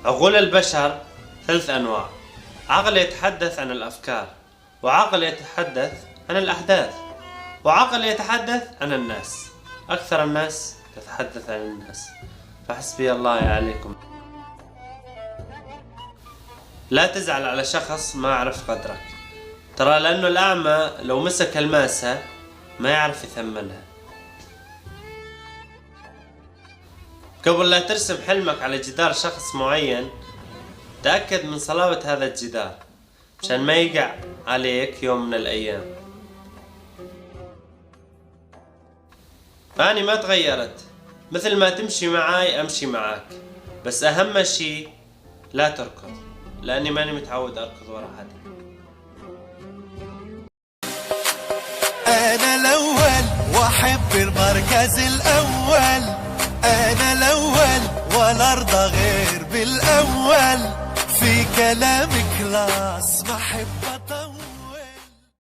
عقول البشر ثلاث أنواع: عقل يتحدث عن الأفكار، وعقل يتحدث عن الأحداث، وعقل يتحدث عن الناس. أكثر الناس تتحدث عن الناس، فحسبي الله عليكم. لا تزعل على شخص ما عرف قدرك، ترى لأنه الأعمى لو مسك الماسة ما يعرف يثمنها. قبل لا ترسم حلمك على جدار شخص معين، تأكد من صلابة هذا الجدار مشان ما يقع عليك يوم من الأيام. أنا ما تغيرت، مثل ما تمشي معاي أمشي معاك، بس أهم شي لا تركض، لأني ماني متعود أركض ورا حدا. أنا الأول وأحب المركز الأول، أنا الأول ولا أرضى غير بالأول، في كلامي كلاس ما أحب